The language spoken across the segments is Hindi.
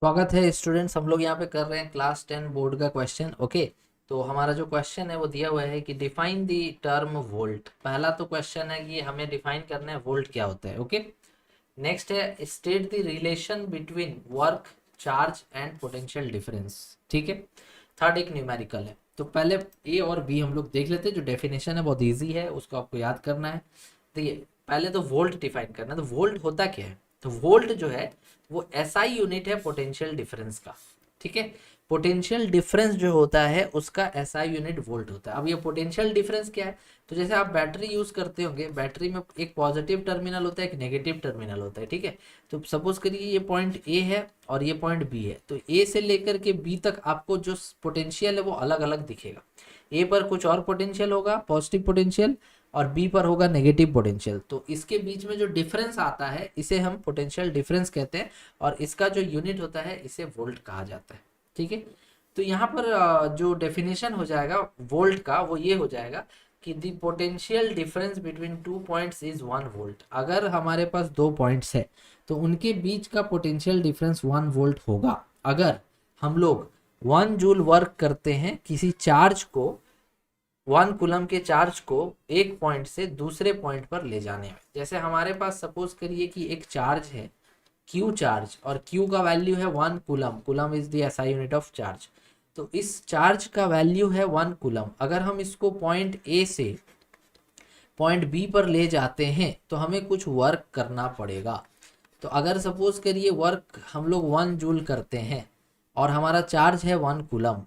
स्वागत है स्टूडेंट्स, हम लोग यहाँ पे कर रहे हैं क्लास 10 बोर्ड का क्वेश्चन। ओके, तो हमारा जो क्वेश्चन है वो दिया हुआ है कि डिफाइन द टर्म वोल्ट। पहला तो क्वेश्चन है कि हमें डिफाइन करना है वोल्ट क्या होता है। ओके, नेक्स्ट है state the relation between work, charge and potential difference. ठीक है, थर्ड एक न्यूमेरिकल है। तो पहले ए और बी हम लोग देख लेते हैं। जो डेफिनेशन है बहुत ईजी है, उसको आपको याद करना है। देखिए, पहले तो वोल्ट डिफाइन करना है। तो वोल्ट होता क्या है? तो वोल्ट जो है वो एसआई यूनिट है पोटेंशियल डिफरेंस का। ठीक है, पोटेंशियल डिफरेंस जो होता है उसका एसआई यूनिट वोल्ट होता है। अब ये पोटेंशियल डिफरेंस क्या है? तो जैसे आप बैटरी यूज करते होंगे, बैटरी में एक पॉजिटिव टर्मिनल होता है, एक नेगेटिव टर्मिनल होता है। ठीक है, तो सपोज करिए ये पॉइंट ए है और ये पॉइंट बी है। तो ए से लेकर के बी तक आपको जो पोटेंशियल है वो अलग अलग दिखेगा। ए पर कुछ और पोटेंशियल होगा, पॉजिटिव पोटेंशियल, और बी पर होगा नेगेटिव पोटेंशियल। तो इसके बीच में जो डिफरेंस आता है इसे हम पोटेंशियल डिफरेंस कहते हैं, और इसका जो यूनिट होता है इसे वोल्ट कहा जाता है। ठीक है, तो यहाँ पर जो डेफिनेशन हो जाएगा वोल्ट का वो ये हो जाएगा कि the potential difference between two points is 1 volt. अगर हमारे पास दो पॉइंट्स है तो उनके बीच का पोटेंशियल डिफरेंस 1 वोल्ट होगा। अगर हम लोग 1 जूल वर्क करते हैं किसी चार्ज को, 1 कूलम के चार्ज को एक पॉइंट से दूसरे पॉइंट पर ले जाने में। जैसे हमारे पास सपोज करिए कि एक चार्ज है क्यू चार्ज, और क्यू का वैल्यू है 1 coulomb. Coulomb is the SI unit of charge. तो इस चार्ज का वैल्यू है 1 कूलम। अगर हम इसको पॉइंट ए से पॉइंट बी पर ले जाते हैं तो हमें कुछ वर्क करना पड़ेगा। तो अगर सपोज करिए वर्क हम लोग 1 जूल करते हैं और हमारा चार्ज है 1 कूलम।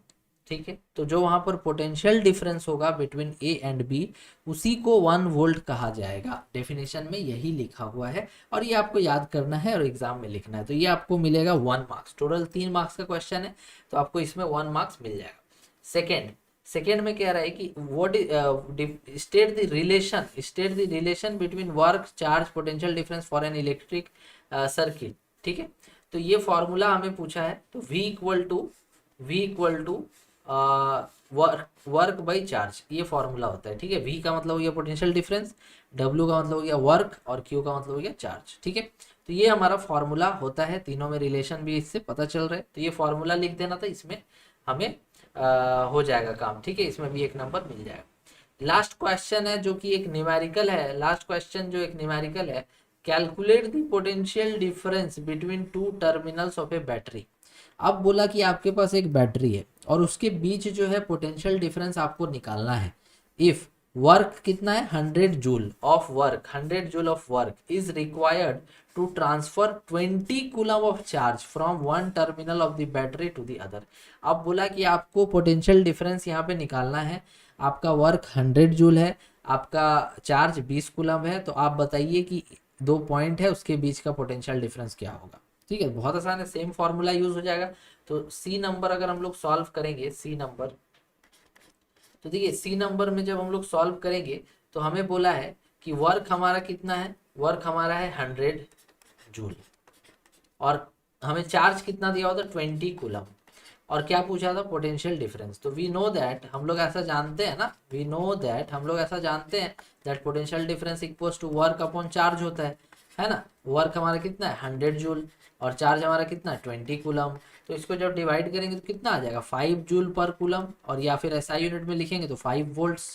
ठीक है, तो जो वहां पर पोटेंशियल डिफरेंस होगा बिटवीन ए एंड बी उसी को 1 वोल्ट कहा जाएगा। डेफिनेशन में यही लिखा हुआ है और ये आपको याद करना है और एग्जाम में लिखना है। तो ये आपको मिलेगा 1 मार्क्स। टोटल 3 मार्क्स का क्वेश्चन है, तो आपको इसमें 1 मार्क्स मिल जाएगा। सेकेंड सेकेंड में कह रहा है कि what state the relation between work, charge, potential difference for an electric circuit. ठीक है, तो ये फॉर्मूला हमें पूछा है। तो V equal to work by charge, ये फॉर्मूला होता है। ठीक है, V का मतलब हो गया पोटेंशियल डिफरेंस, W का मतलब हो गया वर्क, और Q का मतलब हो गया चार्ज। ठीक है, तो ये हमारा फॉर्मूला होता है। तीनों में रिलेशन भी इससे पता चल रहा है, तो ये फॉर्मूला लिख देना था। इसमें हमें हो जाएगा काम। ठीक है, इसमें भी एक नंबर मिल जाएगा। लास्ट क्वेश्चन है जो कि एक न्यूमेरिकल है। लास्ट क्वेश्चन जो एक न्यूमेरिकल है, calculate the potential difference between two terminals of A battery. अब बोला कि आपके पास एक बैटरी है और उसके बीच जो है पोटेंशियल डिफरेंस आपको निकालना है। इफ वर्क कितना है 100 joule of work is required to transfer 20 coulomb of charge from one terminal of the battery to the other. अब बोला कि आपको पोटेंशियल डिफरेंस यहाँ पे निकालना है। आपका वर्क 100 जूल है, आपका चार्ज 20 कूलम है। तो आप बताइए कि दो पॉइंट है उसके बीच का पोटेंशियल डिफरेंस क्या होगा। ठीक है, बहुत आसान है, सेम फॉर्मूला यूज हो जाएगा। तो सी नंबर अगर हम लोग सॉल्व करेंगे, सी नंबर, तो देखिए सी नंबर में जब हम लोग सॉल्व करेंगे तो हमें बोला है कि वर्क हमारा कितना है, वर्क हमारा है 100 जूल, और हमें चार्ज कितना दिया होता 20 कूलम, और क्या पूछा था पोटेंशियल डिफरेंस। तो वी नो दैट, हम लोग ऐसा जानते हैं ना, वी नो दैट, हम लोग ऐसा जानते हैं that potential difference equals to work upon charge होता है ना। वर्क हमारा कितना है 100 जूल और चार्ज हमारा कितना है 20 कूलम। तो इसको जब डिवाइड करेंगे तो कितना आ जाएगा 5 जूल पर कूलम, और या फिर एसआई यूनिट में लिखेंगे तो 5 वोल्ट्स।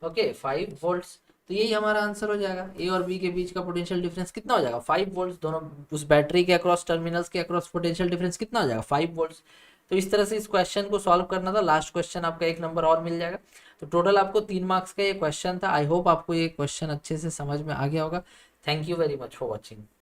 Okay, 5 volts. तो यही हमारा आंसर हो जाएगा। ए और बी के बीच का पोटेंशियल डिफरेंस कितना हो जाएगा 5 वोल्ट्स। दोनों उस बैटरी के अक्रॉस, टर्मिनल्स के अक्रॉस पोटेंशियल डिफरेंस कितना हो जाएगा 5 वोल्ट्स। तो इस तरह से इस क्वेश्चन को सॉल्व करना था। लास्ट क्वेश्चन आपका एक नंबर और मिल जाएगा। तो टोटल आपको 3 मार्क्स का ये क्वेश्चन था। आई होप आपको ये क्वेश्चन अच्छे से समझ में आ गया होगा। Thank you very much for watching.